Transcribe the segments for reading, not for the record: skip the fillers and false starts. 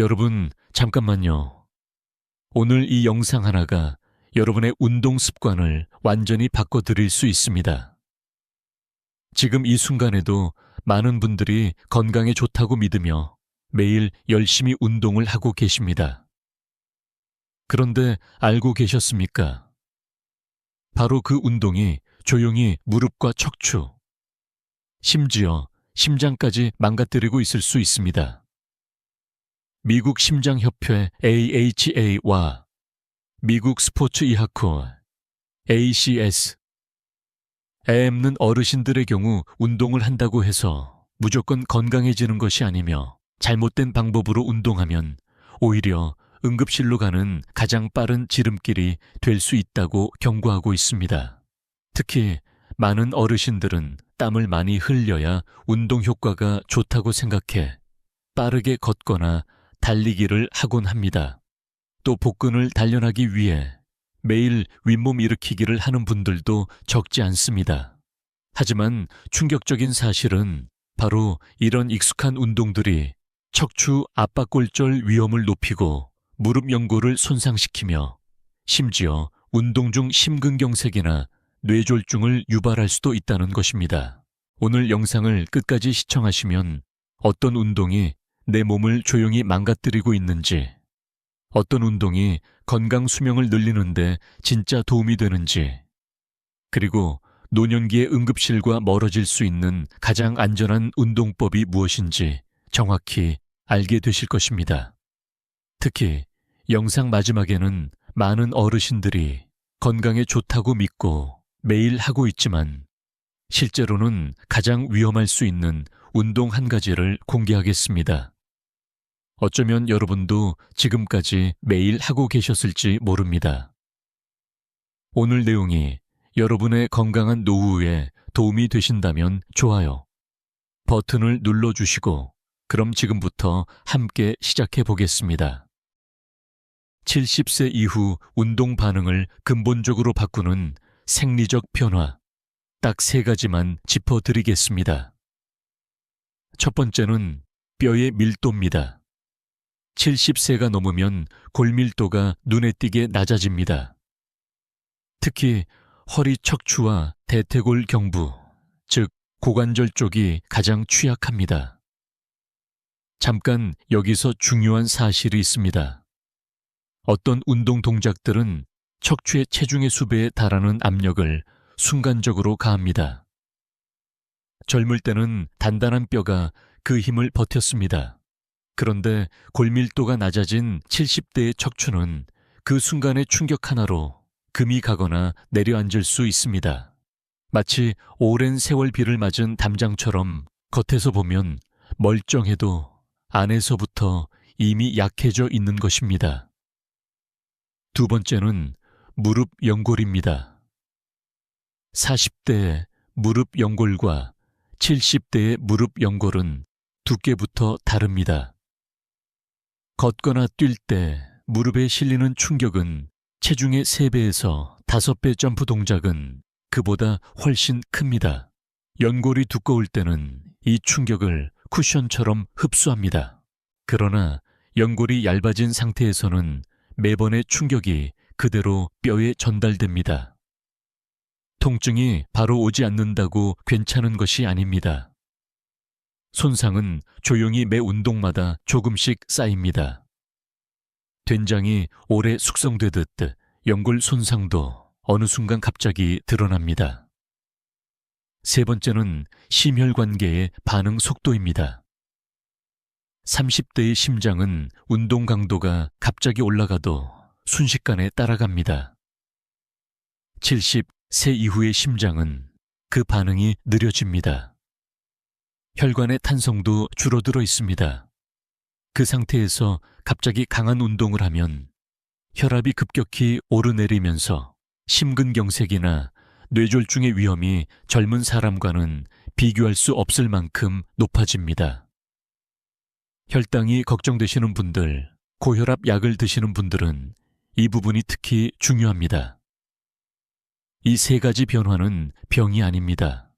여러분, 잠깐만요. 오늘 이 영상 하나가 여러분의 운동 습관을 완전히 바꿔드릴 수 있습니다. 지금 이 순간에도 많은 분들이 건강에 좋다고 믿으며 매일 열심히 운동을 하고 계십니다. 그런데 알고 계셨습니까? 바로 그 운동이 조용히 무릎과 척추, 심지어 심장까지 망가뜨리고 있을 수 있습니다. 미국 심장협회 AHA와 미국 스포츠의학회 ACS, AM는 어르신들의 경우 운동을 한다고 해서 무조건 건강해지는 것이 아니며 잘못된 방법으로 운동하면 오히려 응급실로 가는 가장 빠른 지름길이 될 수 있다고 경고하고 있습니다. 특히 많은 어르신들은 땀을 많이 흘려야 운동 효과가 좋다고 생각해 빠르게 걷거나 달리기를 하곤 합니다. 또 복근을 단련하기 위해 매일 윗몸 일으키기를 하는 분들도 적지 않습니다. 하지만 충격적인 사실은 바로 이런 익숙한 운동들이 척추 압박골절 위험을 높이고 무릎 연골을 손상시키며 심지어 운동 중 심근경색이나 뇌졸중을 유발할 수도 있다는 것입니다. 오늘 영상을 끝까지 시청하시면 어떤 운동이 내 몸을 조용히 망가뜨리고 있는지, 어떤 운동이 건강 수명을 늘리는데 진짜 도움이 되는지, 그리고 노년기의 응급실과 멀어질 수 있는 가장 안전한 운동법이 무엇인지 정확히 알게 되실 것입니다. 특히 영상 마지막에는 많은 어르신들이 건강에 좋다고 믿고 매일 하고 있지만 실제로는 가장 위험할 수 있는 운동 한 가지를 공개하겠습니다. 어쩌면 여러분도 지금까지 매일 하고 계셨을지 모릅니다. 오늘 내용이 여러분의 건강한 노후에 도움이 되신다면 좋아요 버튼을 눌러주시고 그럼 지금부터 함께 시작해 보겠습니다. 70세 이후 운동 반응을 근본적으로 바꾸는 생리적 변화, 딱 3가지만 짚어드리겠습니다. 첫 번째는 뼈의 밀도입니다. 70세가 넘으면 골밀도가 눈에 띄게 낮아집니다. 특히 허리 척추와 대퇴골 경부, 즉 고관절 쪽이 가장 취약합니다. 잠깐 여기서 중요한 사실이 있습니다. 어떤 운동 동작들은 척추의 체중의 수배에 달하는 압력을 순간적으로 가합니다. 젊을 때는 단단한 뼈가 그 힘을 버텼습니다. 그런데 골밀도가 낮아진 70대의 척추는 그 순간의 충격 하나로 금이 가거나 내려앉을 수 있습니다. 마치 오랜 세월 비를 맞은 담장처럼 겉에서 보면 멀쩡해도 안에서부터 이미 약해져 있는 것입니다. 두 번째는 무릎 연골입니다. 40대의 무릎 연골과 70대의 무릎 연골은 두께부터 다릅니다. 걷거나 뛸 때 무릎에 실리는 충격은 체중의 3배에서 5배 점프 동작은 그보다 훨씬 큽니다. 연골이 두꺼울 때는 이 충격을 쿠션처럼 흡수합니다. 그러나 연골이 얇아진 상태에서는 매번의 충격이 그대로 뼈에 전달됩니다. 통증이 바로 오지 않는다고 괜찮은 것이 아닙니다. 손상은 조용히 매 운동마다 조금씩 쌓입니다. 된장이 오래 숙성되듯 연골 손상도 어느 순간 갑자기 드러납니다. 세 번째는 심혈관계의 반응 속도입니다. 30대의 심장은 운동 강도가 갑자기 올라가도 순식간에 따라갑니다. 70세 이후의 심장은 그 반응이 느려집니다. 혈관의 탄성도 줄어들어 있습니다. 그 상태에서 갑자기 강한 운동을 하면 혈압이 급격히 오르내리면서 심근경색이나 뇌졸중의 위험이 젊은 사람과는 비교할 수 없을 만큼 높아집니다. 혈당이 걱정되시는 분들, 고혈압 약을 드시는 분들은 이 부분이 특히 중요합니다. 이 3가지 변화는 병이 아닙니다.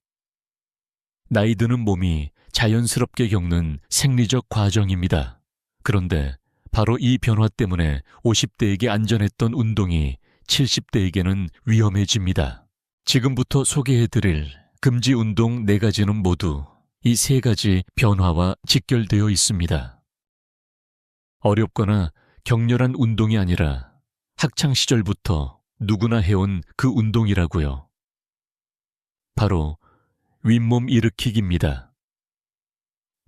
나이 드는 몸이 자연스럽게 겪는 생리적 과정입니다. 그런데 바로 이 변화 때문에 50대에게 안전했던 운동이 70대에게는 위험해집니다. 지금부터 소개해드릴 금지 운동 4가지는 모두 이 3가지 변화와 직결되어 있습니다. 어렵거나 격렬한 운동이 아니라 학창시절부터 누구나 해온 그 운동이라고요. 바로 윗몸 일으키기입니다.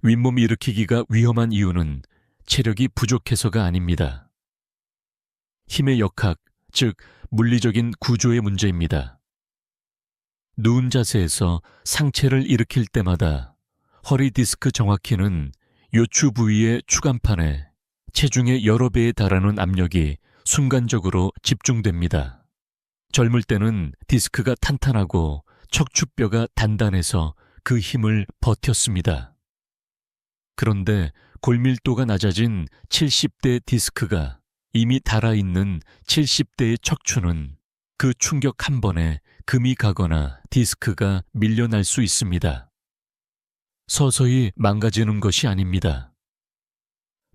윗몸 일으키기가 위험한 이유는 체력이 부족해서가 아닙니다. 힘의 역학, 즉 물리적인 구조의 문제입니다. 누운 자세에서 상체를 일으킬 때마다 허리 디스크 정확히는 요추 부위의 추간판에 체중의 여러 배에 달하는 압력이 순간적으로 집중됩니다. 젊을 때는 디스크가 탄탄하고 척추뼈가 단단해서 그 힘을 버텼습니다. 그런데 골밀도가 낮아진 70대 디스크가 이미 달아있는 70대의 척추는 그 충격 한 번에 금이 가거나 디스크가 밀려날 수 있습니다. 서서히 망가지는 것이 아닙니다.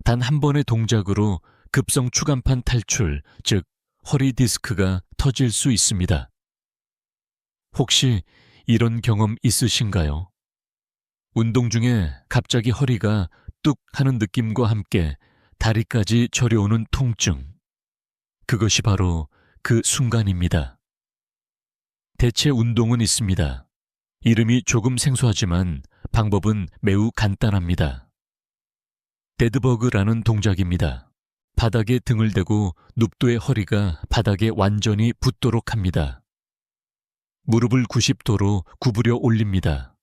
단 한 번의 동작으로 급성 추간판 탈출, 즉 허리 디스크가 터질 수 있습니다. 혹시 이런 경험 있으신가요? 운동 중에 갑자기 허리가 뚝 하는 느낌과 함께 다리까지 저려오는 통증. 그것이 바로 그 순간입니다. 대체 운동은 있습니다. 이름이 조금 생소하지만 방법은 매우 간단합니다. 데드버그라는 동작입니다. 바닥에 등을 대고 눕도의 허리가 바닥에 완전히 붙도록 합니다. 무릎을 90도로 구부려 올립니다.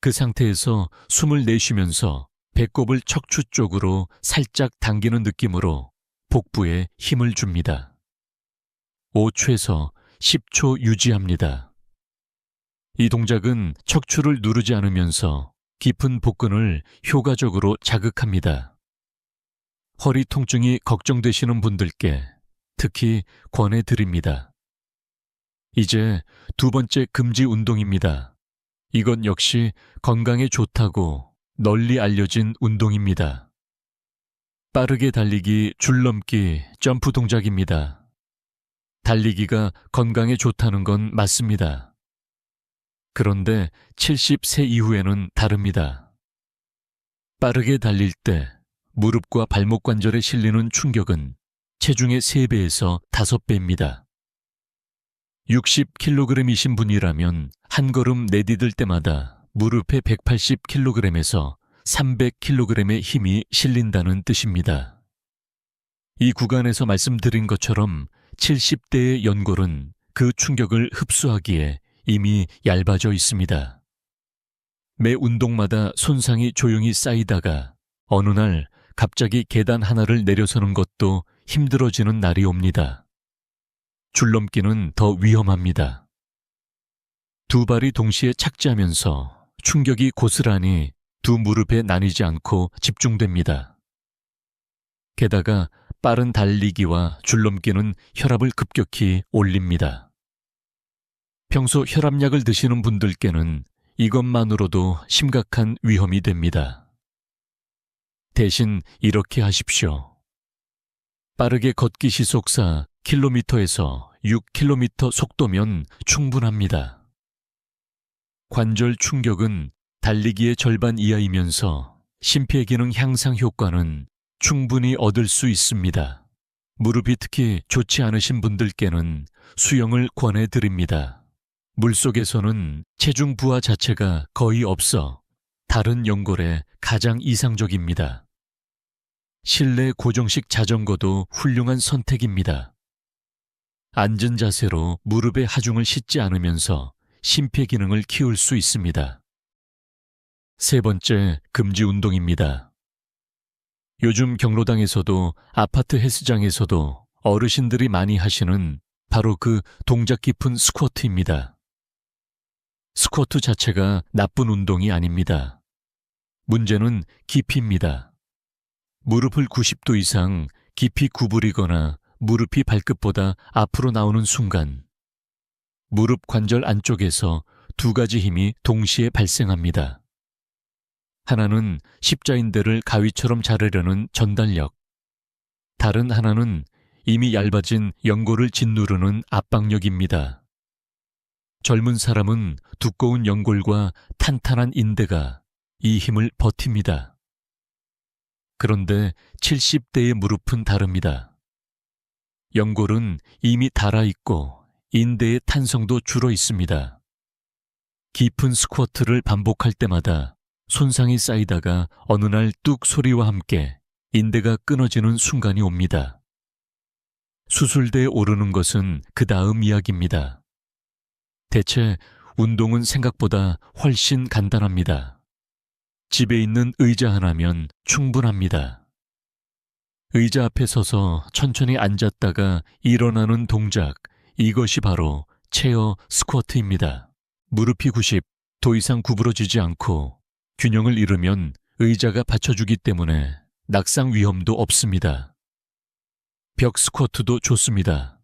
그 상태에서 숨을 내쉬면서 배꼽을 척추 쪽으로 살짝 당기는 느낌으로 복부에 힘을 줍니다. 5초에서 10초 유지합니다. 이 동작은 척추를 누르지 않으면서 깊은 복근을 효과적으로 자극합니다. 허리 통증이 걱정되시는 분들께 특히 권해드립니다. 이제 2번째 금지 운동입니다. 이건 역시 건강에 좋다고 널리 알려진 운동입니다. 빠르게 달리기, 줄넘기, 점프 동작입니다. 달리기가 건강에 좋다는 건 맞습니다. 그런데 70세 이후에는 다릅니다. 빠르게 달릴 때 무릎과 발목 관절에 실리는 충격은 체중의 3배에서 5배입니다. 60kg이신 분이라면 한 걸음 내디딜 때마다 무릎에 180kg에서 300kg의 힘이 실린다는 뜻입니다. 이 구간에서 말씀드린 것처럼 70대의 연골은 그 충격을 흡수하기에 이미 얇아져 있습니다. 매 운동마다 손상이 조용히 쌓이다가 어느 날 갑자기 계단 하나를 내려서는 것도 힘들어지는 날이 옵니다. 줄넘기는 더 위험합니다. 2 발이 동시에 착지하면서 충격이 고스란히 2 무릎에 나뉘지 않고 집중됩니다. 게다가 빠른 달리기와 줄넘기는 혈압을 급격히 올립니다. 평소 혈압약을 드시는 분들께는 이것만으로도 심각한 위험이 됩니다. 대신 이렇게 하십시오. 빠르게 걷기 시속사 킬로미터에서 6km 속도면 충분합니다. 관절 충격은 달리기의 절반 이하이면서 심폐기능 향상 효과는 충분히 얻을 수 있습니다. 무릎이 특히 좋지 않으신 분들께는 수영을 권해드립니다. 물속에서는 체중 부하 자체가 거의 없어 다른 연골에 가장 이상적입니다. 실내 고정식 자전거도 훌륭한 선택입니다. 앉은 자세로 무릎의 하중을 싣지 않으면서 심폐기능을 키울 수 있습니다. 3번째 금지 운동입니다. 요즘 경로당에서도 아파트 헬스장에서도 어르신들이 많이 하시는 바로 그 동작 깊은 스쿼트입니다. 스쿼트 자체가 나쁜 운동이 아닙니다. 문제는 깊이입니다. 무릎을 90도 이상 깊이 구부리거나 무릎이 발끝보다 앞으로 나오는 순간 무릎 관절 안쪽에서 2가지 힘이 동시에 발생합니다. 하나는 십자인대를 가위처럼 자르려는 전달력, 다른 하나는 이미 얇아진 연골을 짓누르는 압박력입니다. 젊은 사람은 두꺼운 연골과 탄탄한 인대가 이 힘을 버팁니다. 그런데 70대의 무릎은 다릅니다. 연골은 이미 닳아있고 인대의 탄성도 줄어 있습니다. 깊은 스쿼트를 반복할 때마다 손상이 쌓이다가 어느 날 뚝 소리와 함께 인대가 끊어지는 순간이 옵니다. 수술대에 오르는 것은 그 다음 이야기입니다. 대체 운동은 생각보다 훨씬 간단합니다. 집에 있는 의자 하나면 충분합니다. 의자 앞에 서서 천천히 앉았다가 일어나는 동작, 이것이 바로 체어 스쿼트입니다. 무릎이 90, 더 이상 구부러지지 않고 균형을 잃으면 의자가 받쳐주기 때문에 낙상 위험도 없습니다. 벽 스쿼트도 좋습니다.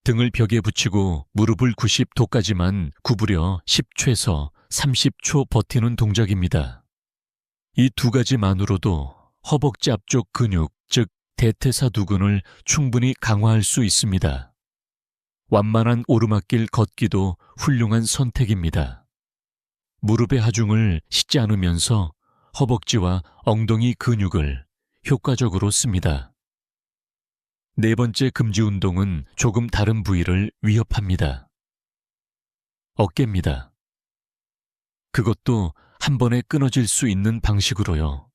등을 벽에 붙이고 무릎을 90도까지만 구부려 10초에서 30초 버티는 동작입니다. 이 두 가지만으로도 허벅지 앞쪽 근육, 즉 대퇴사두근을 충분히 강화할 수 있습니다. 완만한 오르막길 걷기도 훌륭한 선택입니다. 무릎의 하중을 싣지 않으면서 허벅지와 엉덩이 근육을 효과적으로 씁니다. 네 번째 금지 운동은 조금 다른 부위를 위협합니다. 어깨입니다. 그것도 한 번에 끊어질 수 있는 방식으로요.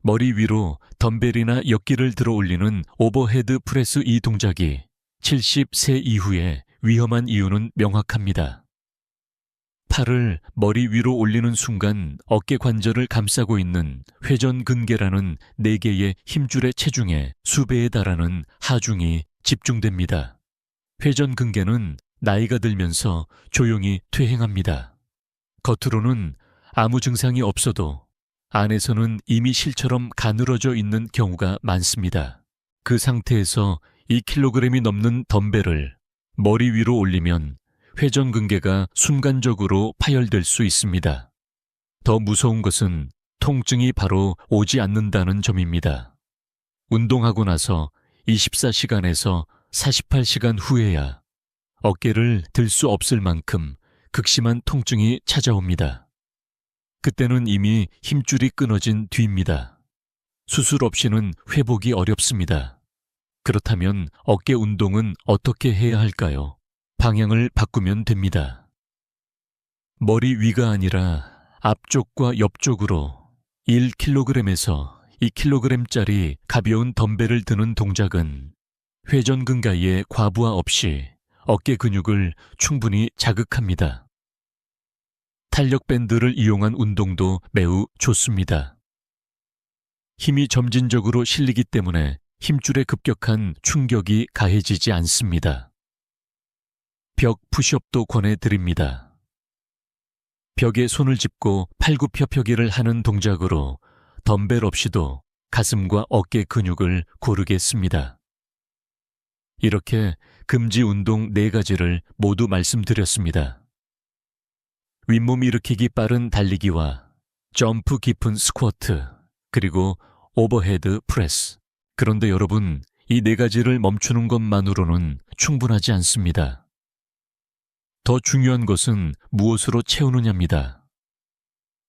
머리 위로 덤벨이나 역기를 들어 올리는 오버헤드 프레스 이 동작이 70세 이후에 위험한 이유는 명확합니다. 팔을 머리 위로 올리는 순간 어깨 관절을 감싸고 있는 회전근개라는 4개의 힘줄의 체중에 수배에 달하는 하중이 집중됩니다. 회전근개는 나이가 들면서 조용히 퇴행합니다. 겉으로는 아무 증상이 없어도 안에서는 이미 실처럼 가늘어져 있는 경우가 많습니다. 그 상태에서 2kg이 넘는 덤벨을 머리 위로 올리면 회전근개가 순간적으로 파열될 수 있습니다. 더 무서운 것은 통증이 바로 오지 않는다는 점입니다. 운동하고 나서 24시간에서 48시간 후에야 어깨를 들 수 없을 만큼 극심한 통증이 찾아옵니다. 그때는 이미 힘줄이 끊어진 뒤입니다. 수술 없이는 회복이 어렵습니다. 그렇다면 어깨 운동은 어떻게 해야 할까요? 방향을 바꾸면 됩니다. 머리 위가 아니라 앞쪽과 옆쪽으로 1kg에서 2kg짜리 가벼운 덤벨을 드는 동작은 회전근개의 과부하 없이 어깨 근육을 충분히 자극합니다. 탄력 밴드를 이용한 운동도 매우 좋습니다. 힘이 점진적으로 실리기 때문에 힘줄에 급격한 충격이 가해지지 않습니다. 벽 푸시업도 권해드립니다. 벽에 손을 짚고 팔굽혀펴기를 하는 동작으로 덤벨 없이도 가슴과 어깨 근육을 고르게 씁니다. 이렇게 금지 운동 4가지를 모두 말씀드렸습니다. 윗몸 일으키기 빠른 달리기와 점프 깊은 스쿼트, 그리고 오버헤드 프레스. 그런데 여러분, 이 4가지를 멈추는 것만으로는 충분하지 않습니다. 더 중요한 것은 무엇으로 채우느냐입니다.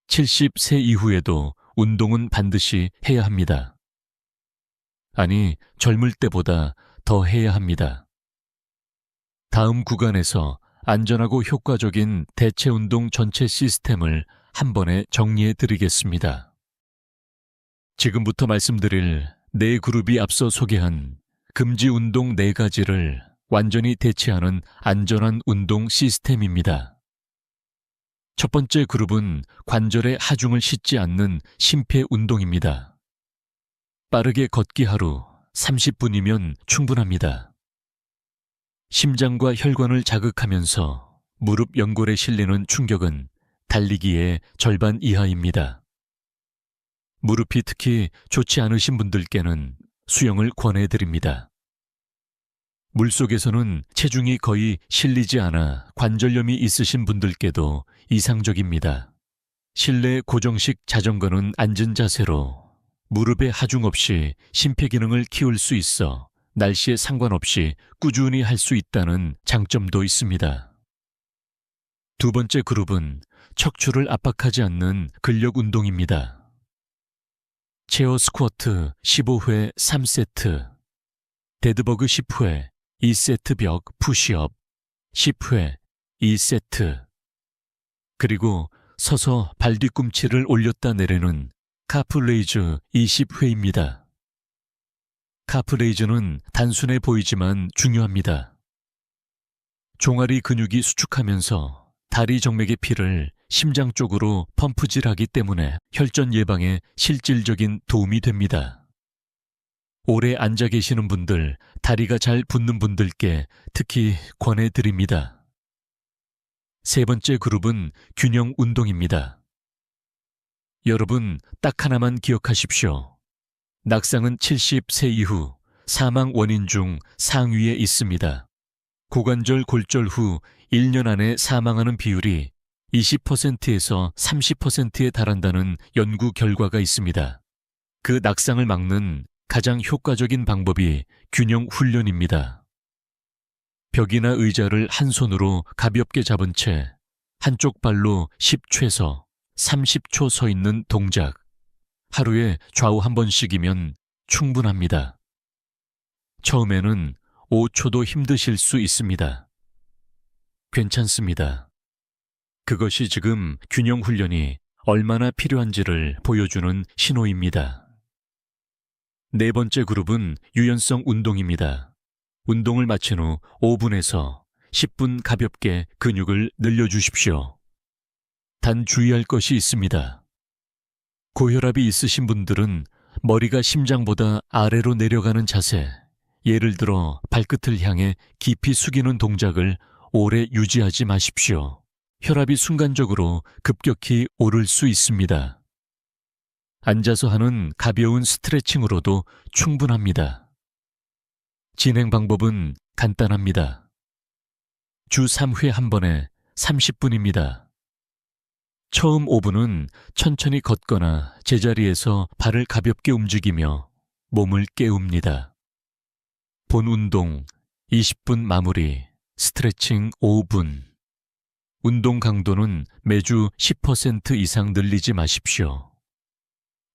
70세 이후에도 운동은 반드시 해야 합니다. 아니, 젊을 때보다 더 해야 합니다. 다음 구간에서 안전하고 효과적인 대체 운동 전체 시스템을 한 번에 정리해 드리겠습니다. 지금부터 말씀드릴 4그룹이 앞서 소개한 금지 운동 4가지를 완전히 대체하는 안전한 운동 시스템입니다. 첫 번째 그룹은 관절의 하중을 싣지 않는 심폐 운동입니다. 빠르게 걷기 하루 30분이면 충분합니다. 심장과 혈관을 자극하면서 무릎 연골에 실리는 충격은 달리기의 절반 이하입니다. 무릎이 특히 좋지 않으신 분들께는 수영을 권해드립니다. 물속에서는 체중이 거의 실리지 않아 관절염이 있으신 분들께도 이상적입니다. 실내 고정식 자전거는 앉은 자세로, 무릎에 하중 없이 심폐기능을 키울 수 있어 날씨에 상관없이 꾸준히 할 수 있다는 장점도 있습니다. 두 번째 그룹은 척추를 압박하지 않는 근력 운동입니다. 체어 스쿼트 15회 3세트, 데드버그 10회 2세트 벽 푸시업 10회 2세트, 그리고 서서 발 뒤꿈치를 올렸다 내리는 카프레이즈 20회입니다. 카프레이즈는 단순해 보이지만 중요합니다. 종아리 근육이 수축하면서 다리 정맥의 피를 심장 쪽으로 펌프질하기 때문에 혈전 예방에 실질적인 도움이 됩니다. 오래 앉아 계시는 분들, 다리가 잘 붓는 분들께 특히 권해드립니다. 세 번째 그룹은 균형 운동입니다. 여러분, 딱 하나만 기억하십시오. 낙상은 70세 이후 사망 원인 중 상위에 있습니다. 고관절 골절 후 1년 안에 사망하는 비율이 20%에서 30%에 달한다는 연구 결과가 있습니다. 그 낙상을 막는 가장 효과적인 방법이 균형 훈련입니다. 벽이나 의자를 한 손으로 가볍게 잡은 채 한쪽 발로 10최서 30초 서 있는 동작. 하루에 좌우 한 번씩이면 충분합니다. 처음에는 5초도 힘드실 수 있습니다. 괜찮습니다. 그것이 지금 균형 훈련이 얼마나 필요한지를 보여주는 신호입니다. 네 번째 그룹은 유연성 운동입니다. 운동을 마친 후 5분에서 10분 가볍게 근육을 늘려주십시오. 단 주의할 것이 있습니다. 고혈압이 있으신 분들은 머리가 심장보다 아래로 내려가는 자세, 예를 들어 발끝을 향해 깊이 숙이는 동작을 오래 유지하지 마십시오. 혈압이 순간적으로 급격히 오를 수 있습니다. 앉아서 하는 가벼운 스트레칭으로도 충분합니다. 진행 방법은 간단합니다. 주 3회 한 번에 30분입니다. 처음 5분은 천천히 걷거나 제자리에서 발을 가볍게 움직이며 몸을 깨웁니다. 본 운동 20분 마무리, 스트레칭 5분. 운동 강도는 매주 10% 이상 늘리지 마십시오.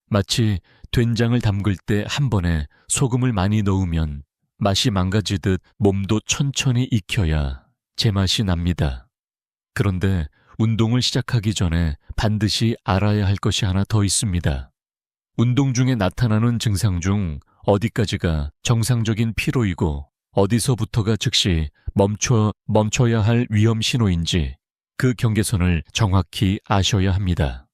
마치 된장을 담글 때 한 번에 소금을 많이 넣으면 맛이 망가지듯 몸도 천천히 익혀야 제맛이 납니다. 그런데 운동을 시작하기 전에 반드시 알아야 할 것이 하나 더 있습니다. 운동 중에 나타나는 증상 중 어디까지가 정상적인 피로이고 어디서부터가 즉시 멈춰야 할 위험 신호인지 그 경계선을 정확히 아셔야 합니다.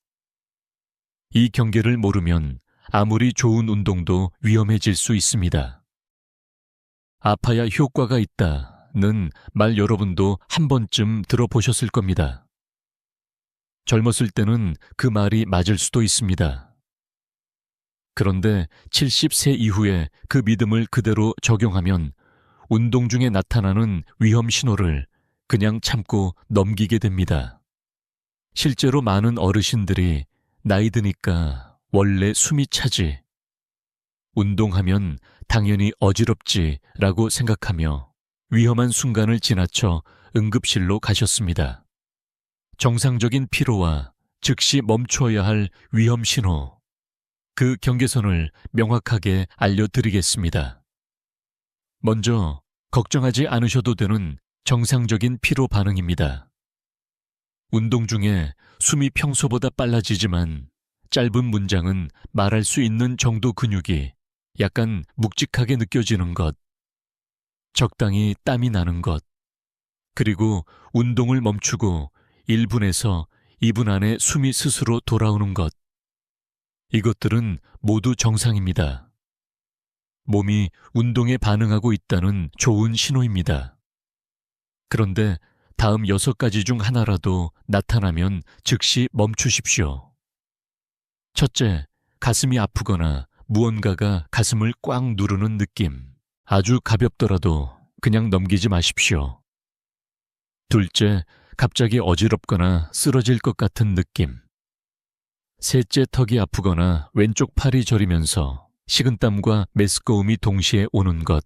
이 경계를 모르면 아무리 좋은 운동도 위험해질 수 있습니다. 아파야 효과가 있다는 말 여러분도 한 번쯤 들어보셨을 겁니다. 젊었을 때는 그 말이 맞을 수도 있습니다. 그런데 70세 이후에 그 믿음을 그대로 적용하면 운동 중에 나타나는 위험 신호를 그냥 참고 넘기게 됩니다. 실제로 많은 어르신들이 나이 드니까 원래 숨이 차지, 운동하면 당연히 어지럽지 라고 생각하며 위험한 순간을 지나쳐 응급실로 가셨습니다. 정상적인 피로와 즉시 멈춰야 할 위험 신호, 그 경계선을 명확하게 알려드리겠습니다. 먼저 걱정하지 않으셔도 되는 정상적인 피로 반응입니다. 운동 중에 숨이 평소보다 빨라지지만 짧은 문장은 말할 수 있는 정도 근육이 약간 묵직하게 느껴지는 것, 적당히 땀이 나는 것, 그리고 운동을 멈추고 1분에서 2분 안에 숨이 스스로 돌아오는 것, 이것들은 모두 정상입니다. 몸이 운동에 반응하고 있다는 좋은 신호입니다. 그런데 다음 6가지 중 하나라도 나타나면 즉시 멈추십시오. 첫째, 가슴이 아프거나 무언가가 가슴을 꽉 누르는 느낌. 아주 가볍더라도 그냥 넘기지 마십시오. 둘째, 갑자기 어지럽거나 쓰러질 것 같은 느낌. 셋째 턱이 아프거나 왼쪽 팔이 저리면서 식은땀과 메스꺼움이 동시에 오는 것.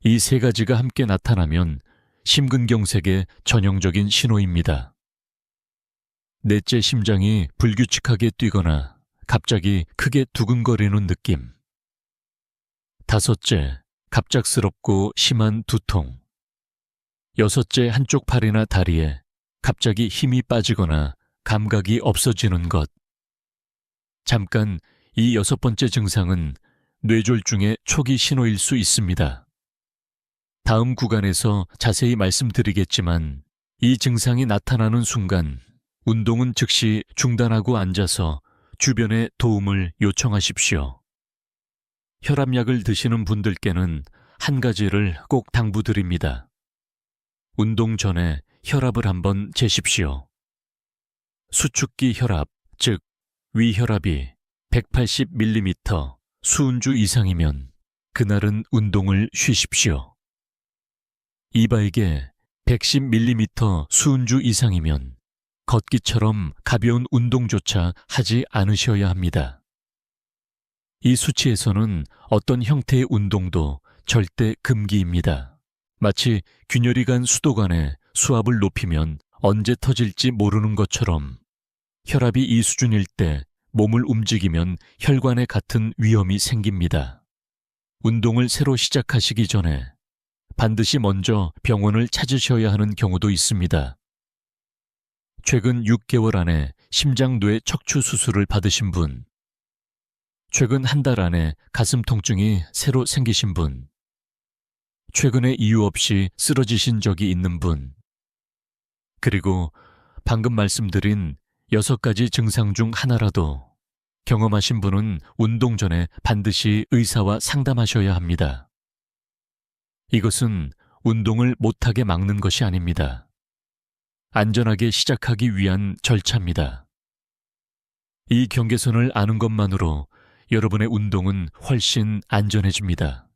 이 세 가지가 함께 나타나면 심근경색의 전형적인 신호입니다. 넷째, 심장이 불규칙하게 뛰거나 갑자기 크게 두근거리는 느낌. 다섯째, 갑작스럽고 심한 두통. 여섯째, 한쪽 팔이나 다리에 갑자기 힘이 빠지거나 감각이 없어지는 것. 잠깐, 이 여섯 번째 증상은 뇌졸중의 초기 신호일 수 있습니다. 다음 구간에서 자세히 말씀드리겠지만 이 증상이 나타나는 순간 운동은 즉시 중단하고 앉아서 주변의 도움을 요청하십시오. 혈압약을 드시는 분들께는 한 가지를 꼭 당부드립니다. 운동 전에 혈압을 한번 재십시오. 수축기 혈압, 즉 위혈압이 180mm 수은주 이상이면 그날은 운동을 쉬십시오. 이바에게 110mm 수은주 이상이면 걷기처럼 가벼운 운동조차 하지 않으셔야 합니다. 이 수치에서는 어떤 형태의 운동도 절대 금기입니다. 마치 균열이 간 수도관에 수압을 높이면 언제 터질지 모르는 것처럼 혈압이 이 수준일 때 몸을 움직이면 혈관에 같은 위험이 생깁니다. 운동을 새로 시작하시기 전에 반드시 먼저 병원을 찾으셔야 하는 경우도 있습니다. 최근 6개월 안에 심장뇌 척추 수술을 받으신 분, 최근 한 달 안에 가슴 통증이 새로 생기신 분, 최근에 이유 없이 쓰러지신 적이 있는 분, 그리고 방금 말씀드린 6가지 증상 중 하나라도 경험하신 분은 운동 전에 반드시 의사와 상담하셔야 합니다. 이것은 운동을 못하게 막는 것이 아닙니다. 안전하게 시작하기 위한 절차입니다. 이 경계선을 아는 것만으로 여러분의 운동은 훨씬 안전해집니다.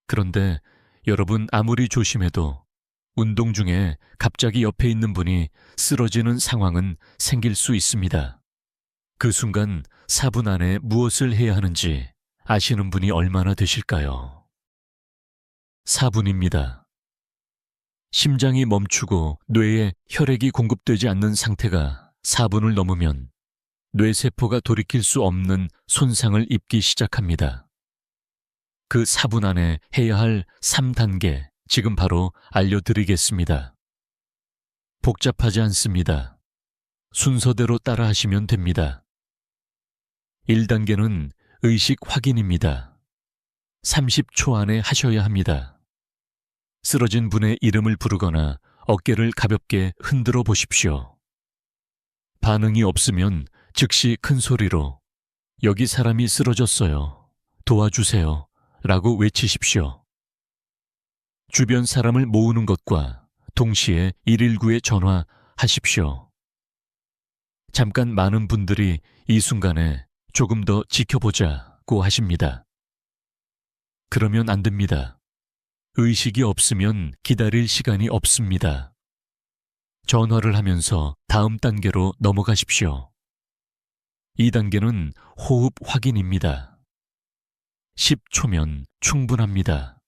그런데 여러분 아무리 조심해도 운동 중에 갑자기 옆에 있는 분이 쓰러지는 상황은 생길 수 있습니다. 그 순간 4분 안에 무엇을 해야 하는지 아시는 분이 얼마나 되실까요? 4분입니다. 심장이 멈추고 뇌에 혈액이 공급되지 않는 상태가 4분을 넘으면 뇌세포가 돌이킬 수 없는 손상을 입기 시작합니다. 그 4분 안에 해야 할 3단계 지금 바로 알려드리겠습니다. 복잡하지 않습니다. 순서대로 따라하시면 됩니다. 1단계는 의식 확인입니다. 30초 안에 하셔야 합니다. 쓰러진 분의 이름을 부르거나 어깨를 가볍게 흔들어 보십시오. 반응이 없으면 즉시 큰 소리로 여기 사람이 쓰러졌어요. 도와주세요. 라고 외치십시오. 주변 사람을 모으는 것과 동시에 119에 전화하십시오. 잠깐 많은 분들이 이 순간에 조금 더 지켜보자고 하십니다. 그러면 안 됩니다. 의식이 없으면 기다릴 시간이 없습니다. 전화를 하면서 다음 단계로 넘어가십시오. 2단계는 호흡 확인입니다. 10초면 충분합니다.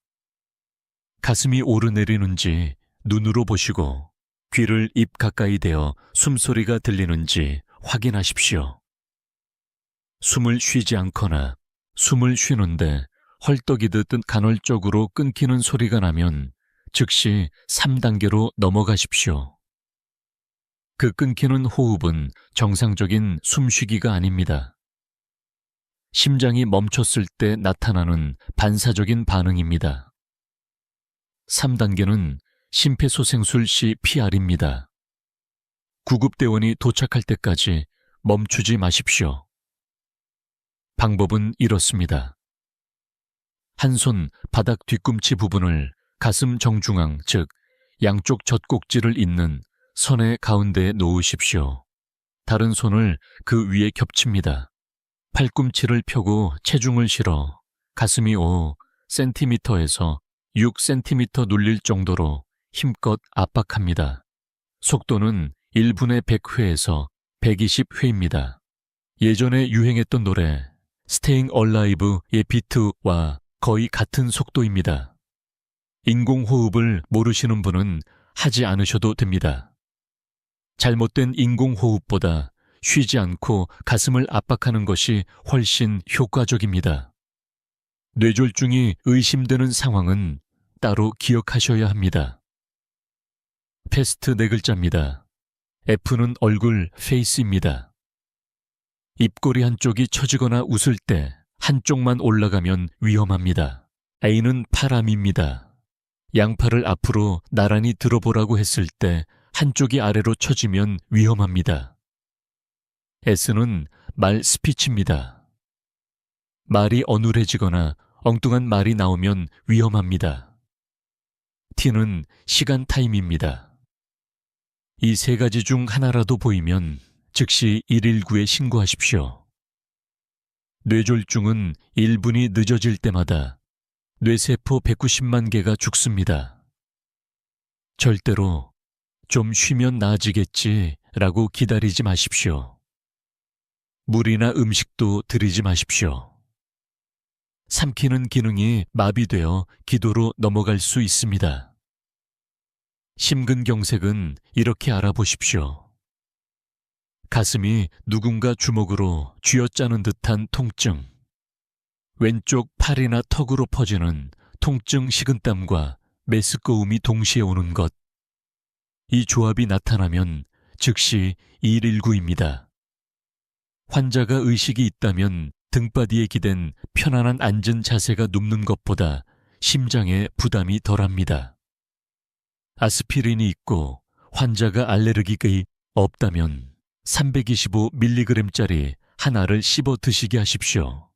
가슴이 오르내리는지 눈으로 보시고 귀를 입 가까이 대어 숨소리가 들리는지 확인하십시오. 숨을 쉬지 않거나 숨을 쉬는데 헐떡이듯 간헐적으로 끊기는 소리가 나면 즉시 3단계로 넘어가십시오. 그 끊기는 호흡은 정상적인 숨쉬기가 아닙니다. 심장이 멈췄을 때 나타나는 반사적인 반응입니다. 3단계는 심폐소생술 CPR입니다. 구급대원이 도착할 때까지 멈추지 마십시오. 방법은 이렇습니다. 한 손 바닥 뒤꿈치 부분을 가슴 정중앙, 즉 양쪽 젖꼭지를 잇는 선의 가운데에 놓으십시오. 다른 손을 그 위에 겹칩니다. 팔꿈치를 펴고 체중을 실어 가슴이 5cm에서 6cm 눌릴 정도로 힘껏 압박합니다. 속도는 1분에 100회에서 120회입니다. 예전에 유행했던 노래 Staying Alive의 비트와 거의 같은 속도입니다. 인공호흡을 모르시는 분은 하지 않으셔도 됩니다. 잘못된 인공호흡보다 쉬지 않고 가슴을 압박하는 것이 훨씬 효과적입니다. 뇌졸중이 의심되는 상황은 따로 기억하셔야 합니다. 패스트 네 글자입니다. F는 얼굴, 페이스입니다. 입꼬리 한쪽이 처지거나 웃을 때 한쪽만 올라가면 위험합니다. A는 바람입니다. 양팔을 앞으로 나란히 들어보라고 했을 때 한쪽이 아래로 처지면 위험합니다. S는 말 스피치입니다. 말이 어눌해지거나 엉뚱한 말이 나오면 위험합니다. T는 시간 타임입니다. 이 세 가지 중 하나라도 보이면 즉시 119에 신고하십시오. 뇌졸중은 1분이 늦어질 때마다 뇌세포 190만 개가 죽습니다. 절대로 좀 쉬면 나아지겠지 라고 기다리지 마십시오. 물이나 음식도 들이지 마십시오. 삼키는 기능이 마비되어 기도로 넘어갈 수 있습니다. 심근경색은 이렇게 알아보십시오. 가슴이 누군가 주먹으로 쥐어짜는 듯한 통증, 왼쪽 팔이나 턱으로 퍼지는 통증 식은땀과 메스꺼움이 동시에 오는 것. 이 조합이 나타나면 즉시 119입니다. 환자가 의식이 있다면 등바디에 기댄 편안한 앉은 자세가 눕는 것보다 심장에 부담이 덜합니다. 아스피린이 있고 환자가 알레르기가 없다면 325mg짜리 하나를 씹어 드시게 하십시오.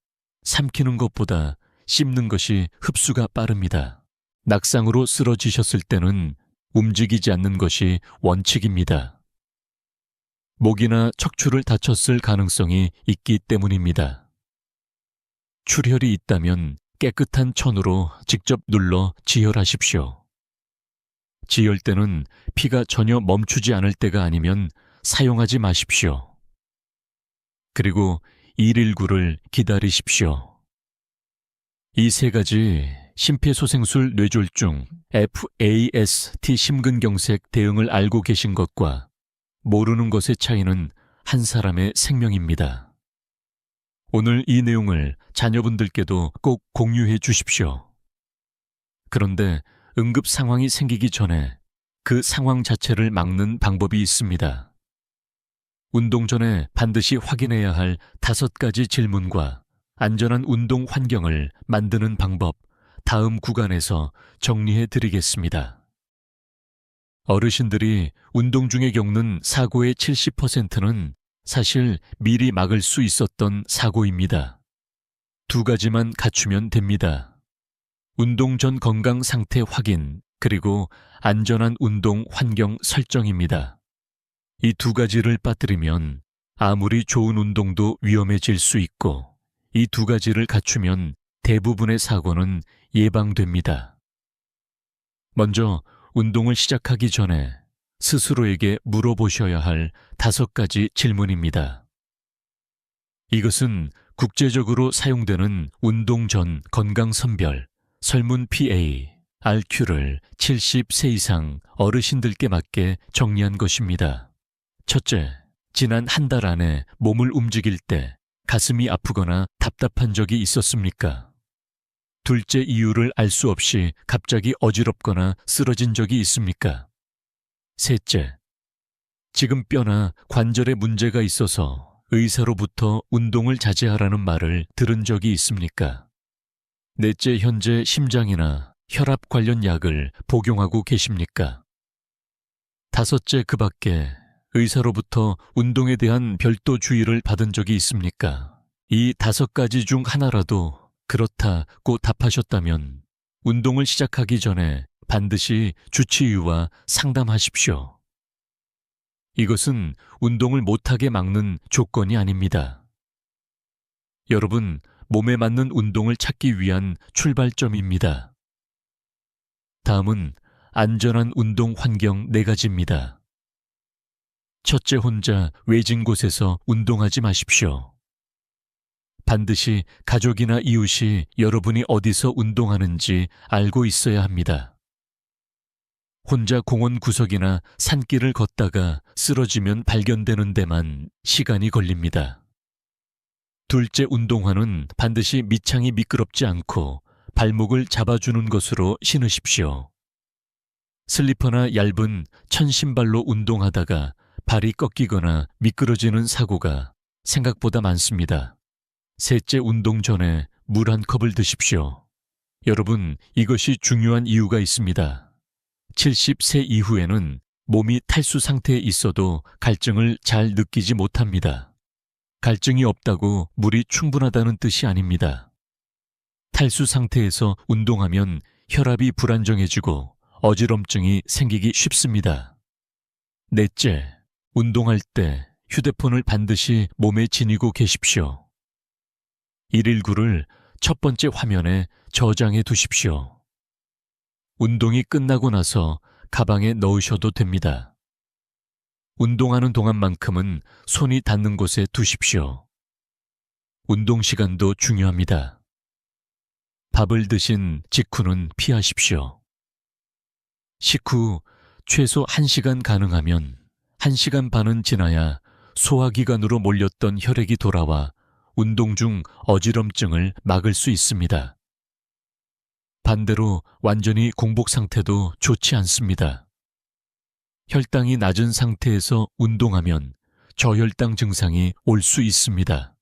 삼키는 것보다 씹는 것이 흡수가 빠릅니다. 낙상으로 쓰러지셨을 때는 움직이지 않는 것이 원칙입니다. 목이나 척추를 다쳤을 가능성이 있기 때문입니다. 출혈이 있다면 깨끗한 천으로 직접 눌러 지혈하십시오. 지혈대는 피가 전혀 멈추지 않을 때가 아니면 사용하지 마십시오. 그리고 119를 기다리십시오. 이 세 가지 심폐소생술 뇌졸중 FAST 심근경색 대응을 알고 계신 것과 모르는 것의 차이는 한 사람의 생명입니다. 오늘 이 내용을 자녀분들께도 꼭 공유해 주십시오. 그런데 응급 상황이 생기기 전에 그 상황 자체를 막는 방법이 있습니다. 운동 전에 반드시 확인해야 할 5가지 질문과 안전한 운동 환경을 만드는 방법, 다음 구간에서 정리해 드리겠습니다. 어르신들이 운동 중에 겪는 사고의 70%는 사실 미리 막을 수 있었던 사고입니다. 2가지만 갖추면 됩니다. 운동 전 건강 상태 확인, 그리고 안전한 운동 환경 설정입니다. 이 2가지를 빠뜨리면 아무리 좋은 운동도 위험해질 수 있고, 이 2가지를 갖추면 대부분의 사고는 예방됩니다. 먼저 운동을 시작하기 전에 스스로에게 물어보셔야 할 5가지 질문입니다. 이것은 국제적으로 사용되는 운동 전 건강 선별, 설문 PA, RQ를 70세 이상 어르신들께 맞게 정리한 것입니다. 첫째, 지난 한 달 안에 몸을 움직일 때 가슴이 아프거나 답답한 적이 있었습니까? 둘째, 이유를 알 수 없이 갑자기 어지럽거나 쓰러진 적이 있습니까? 셋째, 지금 뼈나 관절에 문제가 있어서 의사로부터 운동을 자제하라는 말을 들은 적이 있습니까? 넷째, 현재 심장이나 혈압 관련 약을 복용하고 계십니까? 다섯째, 그 밖에 의사로부터 운동에 대한 별도 주의를 받은 적이 있습니까? 이 5가지 중 하나라도 그렇다고 답하셨다면 운동을 시작하기 전에 반드시 주치의와 상담하십시오. 이것은 운동을 못하게 막는 조건이 아닙니다. 여러분, 몸에 맞는 운동을 찾기 위한 출발점입니다. 다음은 안전한 운동 환경 4가지입니다. 첫째, 혼자 외진 곳에서 운동하지 마십시오. 반드시 가족이나 이웃이 여러분이 어디서 운동하는지 알고 있어야 합니다. 혼자 공원 구석이나 산길을 걷다가 쓰러지면 발견되는 데만 시간이 걸립니다. 둘째 운동화는 반드시 밑창이 미끄럽지 않고 발목을 잡아주는 것으로 신으십시오. 슬리퍼나 얇은 천신발로 운동하다가 발이 꺾이거나 미끄러지는 사고가 생각보다 많습니다. 셋째 운동 전에 물 한 컵을 드십시오. 여러분, 이것이 중요한 이유가 있습니다. 70세 이후에는 몸이 탈수 상태에 있어도 갈증을 잘 느끼지 못합니다. 갈증이 없다고 물이 충분하다는 뜻이 아닙니다. 탈수 상태에서 운동하면 혈압이 불안정해지고 어지럼증이 생기기 쉽습니다. 넷째, 운동할 때 휴대폰을 반드시 몸에 지니고 계십시오. 119를 첫 번째 화면에 저장해 두십시오. 운동이 끝나고 나서 가방에 넣으셔도 됩니다. 운동하는 동안만큼은 손이 닿는 곳에 두십시오. 운동 시간도 중요합니다. 밥을 드신 직후는 피하십시오. 식후 최소 1시간 가능하면 1시간 반은 지나야 소화기관으로 몰렸던 혈액이 돌아와 운동 중 어지럼증을 막을 수 있습니다. 반대로 완전히 공복 상태도 좋지 않습니다. 혈당이 낮은 상태에서 운동하면 저혈당 증상이 올 수 있습니다.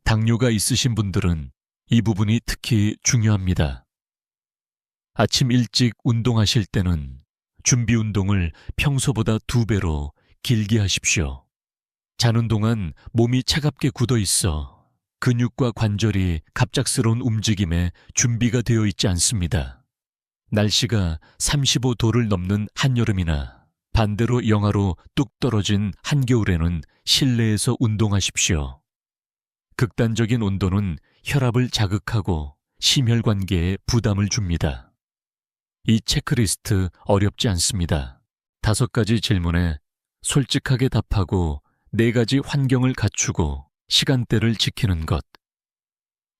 당뇨가 있으신 분들은 이 부분이 특히 중요합니다. 아침 일찍 운동하실 때는 준비 운동을 평소보다 2배로 길게 하십시오. 자는 동안 몸이 차갑게 굳어 있어 근육과 관절이 갑작스러운 움직임에 준비가 되어 있지 않습니다. 날씨가 35도를 넘는 한여름이나 반대로 영하로 뚝 떨어진 한겨울에는 실내에서 운동하십시오. 극단적인 온도는 혈압을 자극하고 심혈관계에 부담을 줍니다. 이 체크리스트 어렵지 않습니다. 5가지 질문에 솔직하게 답하고 4가지 환경을 갖추고 시간대를 지키는 것.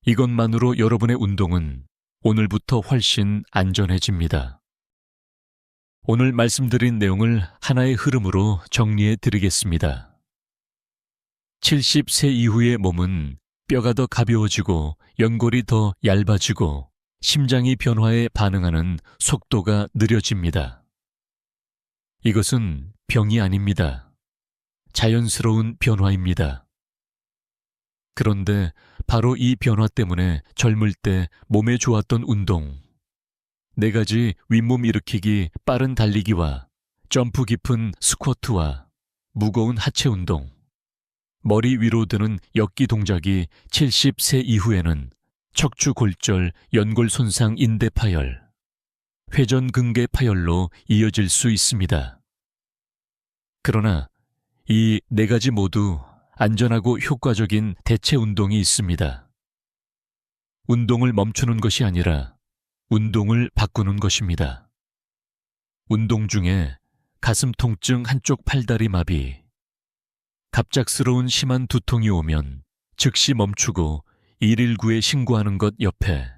이것만으로 여러분의 운동은 오늘부터 훨씬 안전해집니다. 오늘 말씀드린 내용을 하나의 흐름으로 정리해 드리겠습니다. 70세 이후의 몸은 뼈가 더 가벼워지고 연골이 더 얇아지고 심장이 변화에 반응하는 속도가 느려집니다. 이것은 병이 아닙니다. 자연스러운 변화입니다. 그런데 바로 이 변화 때문에 젊을 때 몸에 좋았던 운동, 4가지 윗몸 일으키기 빠른 달리기와 점프 깊은 스쿼트와 무거운 하체 운동, 머리 위로 드는 엮기 동작이 70세 이후에는 척추 골절, 연골 손상 인대 파열, 회전근개 파열로 이어질 수 있습니다. 그러나 이 4가지 모두 안전하고 효과적인 대체 운동이 있습니다. 운동을 멈추는 것이 아니라 운동을 바꾸는 것입니다. 운동 중에 가슴 통증 한쪽 팔다리 마비, 갑작스러운 심한 두통이 오면 즉시 멈추고 119에 신고하는 것 옆에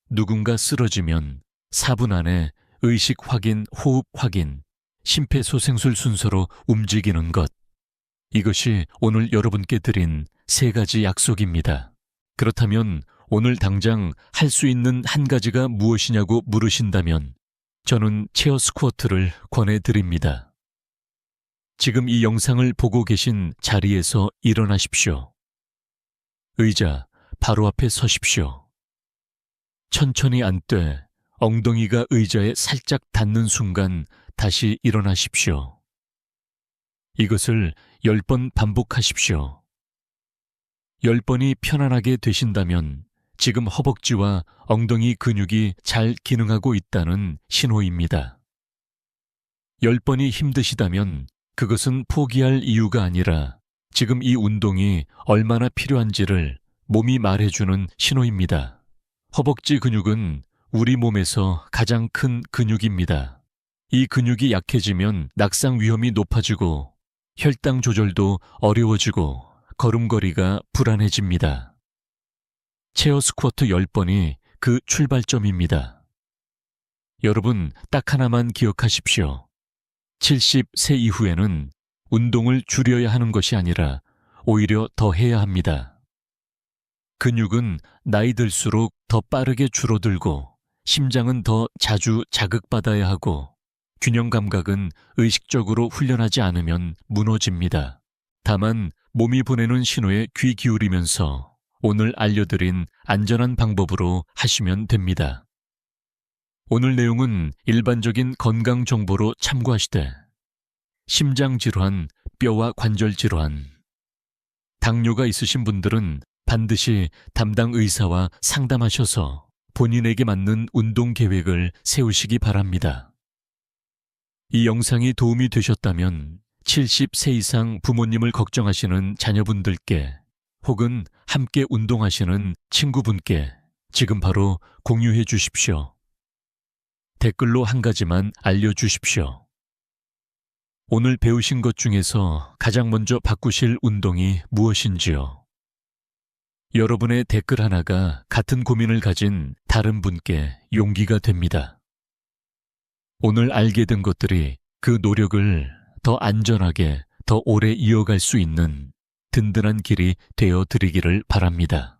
누군가 쓰러지면 4분 안에 의식 확인, 호흡 확인, 심폐소생술 순서로 움직이는 것. 이것이 오늘 여러분께 드린 3가지 약속입니다. 그렇다면 오늘 당장 할 수 있는 한 가지가 무엇이냐고 물으신다면 저는 체어 스쿼트를 권해드립니다. 지금 이 영상을 보고 계신 자리에서 일어나십시오. 의자 바로 앞에 서십시오. 천천히 앉되 엉덩이가 의자에 살짝 닿는 순간 다시 일어나십시오. 이것을 10번 반복하십시오. 10번이 편안하게 되신다면 지금 허벅지와 엉덩이 근육이 잘 기능하고 있다는 신호입니다. 10번이 힘드시다면 그것은 포기할 이유가 아니라 지금 이 운동이 얼마나 필요한지를 몸이 말해주는 신호입니다. 허벅지 근육은 우리 몸에서 가장 큰 근육입니다. 이 근육이 약해지면 낙상 위험이 높아지고 혈당 조절도 어려워지고 걸음걸이가 불안해집니다. 체어 스쿼트 10번이 그 출발점입니다. 여러분, 딱 하나만 기억하십시오. 70세 이후에는 운동을 줄여야 하는 것이 아니라 오히려 더 해야 합니다. 근육은 나이 들수록 더 빠르게 줄어들고 심장은 더 자주 자극받아야 하고 균형 감각은 의식적으로 훈련하지 않으면 무너집니다. 다만 몸이 보내는 신호에 귀 기울이면서 오늘 알려드린 안전한 방법으로 하시면 됩니다. 오늘 내용은 일반적인 건강 정보로 참고하시되 심장질환, 뼈와 관절 질환, 당뇨가 있으신 분들은 반드시 담당 의사와 상담하셔서 본인에게 맞는 운동 계획을 세우시기 바랍니다. 이 영상이 도움이 되셨다면 70세 이상 부모님을 걱정하시는 자녀분들께 혹은 함께 운동하시는 친구분께 지금 바로 공유해 주십시오. 댓글로 한 가지만 알려주십시오. 오늘 배우신 것 중에서 가장 먼저 바꾸실 운동이 무엇인지요? 여러분의 댓글 하나가 같은 고민을 가진 다른 분께 용기가 됩니다. 오늘 알게 된 것들이 그 노력을 더 안전하게, 더 오래 이어갈 수 있는 든든한 길이 되어 드리기를 바랍니다.